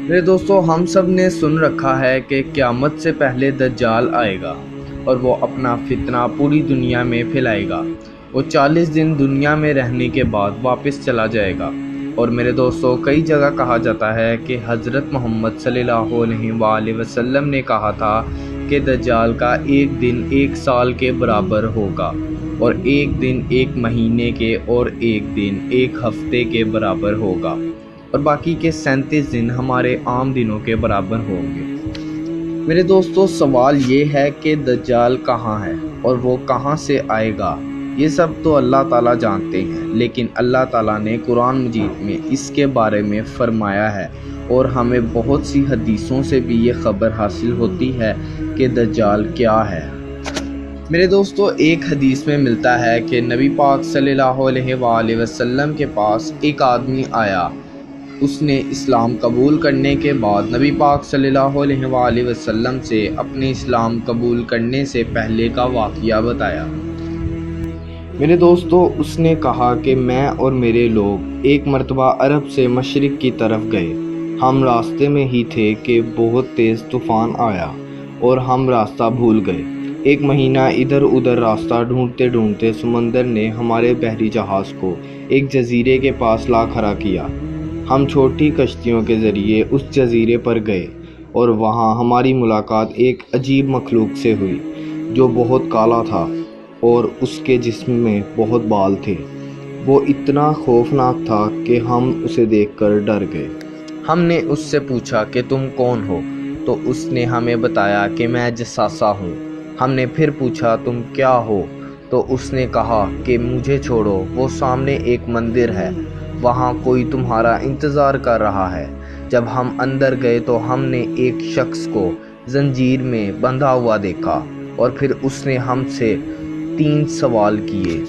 میرے دوستو، ہم سب نے سن رکھا ہے کہ قیامت سے پہلے دجال آئے گا اور وہ اپنا فتنہ پوری دنیا میں پھیلائے گا۔ وہ 40 دن دنیا میں رہنے کے بعد واپس چلا جائے گا۔ اور میرے دوستو، کئی جگہ کہا جاتا ہے کہ حضرت محمد صلی اللہ علیہ وآلہ وسلم نے کہا تھا کہ دجال کا ایک دن ایک سال کے برابر ہوگا، اور ایک دن ایک مہینے کے، اور ایک دن ایک ہفتے کے برابر ہوگا، اور باقی کے 37 دن ہمارے عام دنوں کے برابر ہوں گے۔ میرے دوستو، سوال یہ ہے کہ دجال کہاں ہے اور وہ کہاں سے آئے گا؟ یہ سب تو اللہ تعالیٰ جانتے ہیں، لیکن اللہ تعالیٰ نے قرآن مجید میں اس کے بارے میں فرمایا ہے، اور ہمیں بہت سی حدیثوں سے بھی یہ خبر حاصل ہوتی ہے کہ دجال کیا ہے۔ میرے دوستو، ایک حدیث میں ملتا ہے کہ نبی پاک صلی اللہ علیہ وآلہ وسلم کے پاس ایک آدمی آیا۔ اس نے اسلام قبول کرنے کے بعد نبی پاک صلی اللہ علیہ وآلہ وسلم سے اپنے اسلام قبول کرنے سے پہلے کا واقعہ بتایا۔ میرے دوستو، اس نے کہا کہ میں اور میرے لوگ ایک مرتبہ عرب سے مشرق کی طرف گئے۔ ہم راستے میں ہی تھے کہ بہت تیز طوفان آیا اور ہم راستہ بھول گئے۔ ایک مہینہ ادھر ادھر راستہ ڈھونڈتے ڈھونڈتے سمندر نے ہمارے بحری جہاز کو ایک جزیرے کے پاس لا کھڑا کیا۔ ہم چھوٹی کشتیوں کے ذریعے اس جزیرے پر گئے، اور وہاں ہماری ملاقات ایک عجیب مخلوق سے ہوئی جو بہت کالا تھا اور اس کے جسم میں بہت بال تھے۔ وہ اتنا خوفناک تھا کہ ہم اسے دیکھ کر ڈر گئے۔ ہم نے اس سے پوچھا کہ تم کون ہو؟ تو اس نے ہمیں بتایا کہ میں جساسہ ہوں۔ ہم نے پھر پوچھا تم کیا ہو؟ تو اس نے کہا کہ مجھے چھوڑو، وہ سامنے ایک مندر ہے، وہاں کوئی تمہارا انتظار کر رہا ہے۔ جب ہم اندر گئے تو ہم نے ایک شخص کو زنجیر میں بندھا ہوا دیکھا، اور پھر اس نے ہم سے 3 سوال کیے۔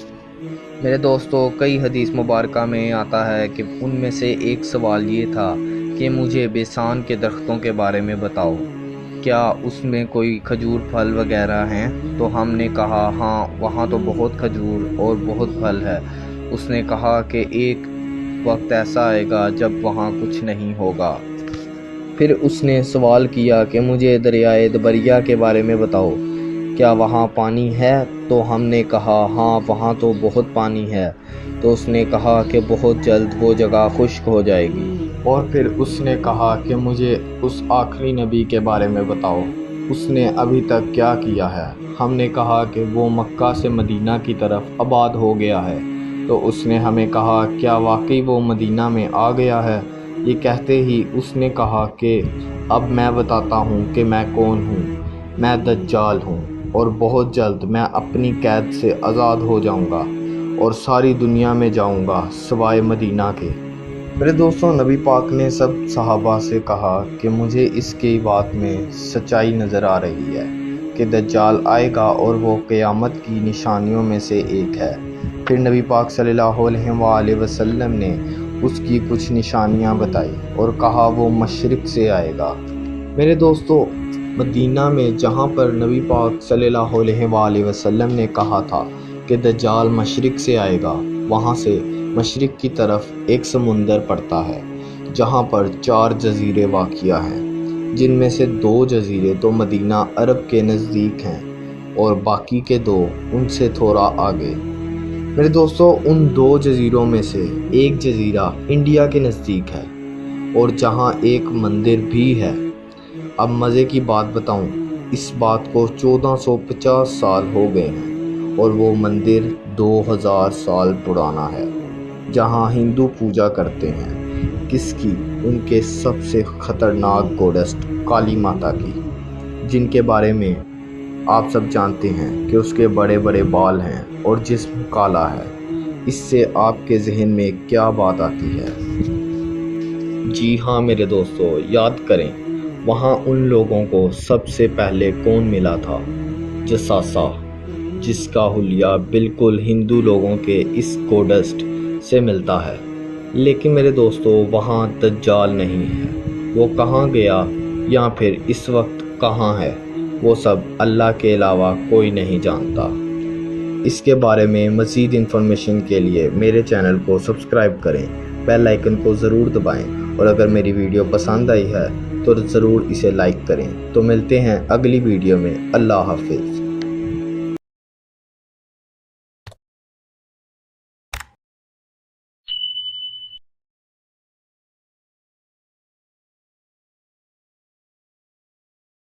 میرے دوستو، کئی حدیث مبارکہ میں آتا ہے کہ ان میں سے ایک سوال یہ تھا کہ مجھے بیسان کے درختوں کے بارے میں بتاؤ، کیا اس میں کوئی کھجور پھل وغیرہ ہیں؟ تو ہم نے کہا ہاں، وہاں تو بہت کھجور اور بہت پھل ہے۔ اس نے کہا کہ ایک وقت ایسا آئے گا جب وہاں کچھ نہیں ہوگا۔ پھر اس نے سوال کیا کہ مجھے دریائے دبریا کے بارے میں بتاؤ، کیا وہاں پانی ہے؟ تو ہم نے کہا ہاں، وہاں تو بہت پانی ہے۔ تو اس نے کہا کہ بہت جلد وہ جگہ خشک ہو جائے گی۔ اور پھر اس نے کہا کہ مجھے اس آخری نبی کے بارے میں بتاؤ، اس نے ابھی تک کیا کیا ہے؟ ہم نے کہا کہ وہ مکہ سے مدینہ کی طرف آباد ہو گیا ہے۔ تو اس نے ہمیں کہا کیا واقعی وہ مدینہ میں آ گیا ہے؟ یہ کہتے ہی اس نے کہا کہ اب میں بتاتا ہوں کہ میں کون ہوں۔ میں دجال ہوں، اور بہت جلد میں اپنی قید سے آزاد ہو جاؤں گا اور ساری دنیا میں جاؤں گا سوائے مدینہ کے۔ میرے دوستوں، نبی پاک نے سب صحابہ سے کہا کہ مجھے اس کی بات میں سچائی نظر آ رہی ہے کہ دجال آئے گا اور وہ قیامت کی نشانیوں میں سے ایک ہے۔ پھر نبی پاک صلی اللہ علیہ وآلہ وسلم نے اس کی کچھ نشانیاں بتائی اور کہا وہ مشرق سے آئے گا۔ میرے دوستو، مدینہ میں جہاں پر نبی پاک صلی اللہ علیہ وآلہ وسلم نے کہا تھا کہ دجال مشرق سے آئے گا، وہاں سے مشرق کی طرف ایک سمندر پڑتا ہے جہاں پر 4 جزیرے واقع ہیں، جن میں سے 2 جزیرے تو مدینہ عرب کے نزدیک ہیں اور باقی کے 2 ان سے تھوڑا آگے۔ میرے دوستو، ان 2 جزیروں میں سے ایک جزیرہ انڈیا کے نزدیک ہے، اور جہاں ایک مندر بھی ہے۔ اب مزے کی بات بتاؤں، اس بات کو 1450 سال ہو گئے ہیں، اور وہ مندر 2000 سال پرانا ہے، جہاں ہندو پوجا کرتے ہیں۔ کس کی؟ ان کے سب سے خطرناک گوڈسٹ کالی ماتا کی، جن کے بارے میں آپ سب جانتے ہیں کہ اس کے بڑے بڑے بال ہیں اور جسم کالا ہے۔ اس سے آپ کے ذہن میں کیا بات آتی ہے؟ جی ہاں میرے دوستو، یاد کریں، وہاں ان لوگوں کو سب سے پہلے کون ملا تھا؟ جساسہ، جس کا حلیہ بالکل ہندو لوگوں کے اس گوڈسٹ سے ملتا ہے۔ لیکن میرے دوستو، وہاں دجال نہیں ہے۔ وہ کہاں گیا یا پھر اس وقت کہاں ہے، وہ سب اللہ کے علاوہ کوئی نہیں جانتا۔ اس کے بارے میں مزید انفارمیشن کے لیے میرے چینل کو سبسکرائب کریں، بیل آئیکن کو ضرور دبائیں اور اگر میری ویڈیو پسند آئی ہے تو ضرور اسے لائک کریں۔ تو ملتے ہیں اگلی ویڈیو میں۔ اللہ حافظ۔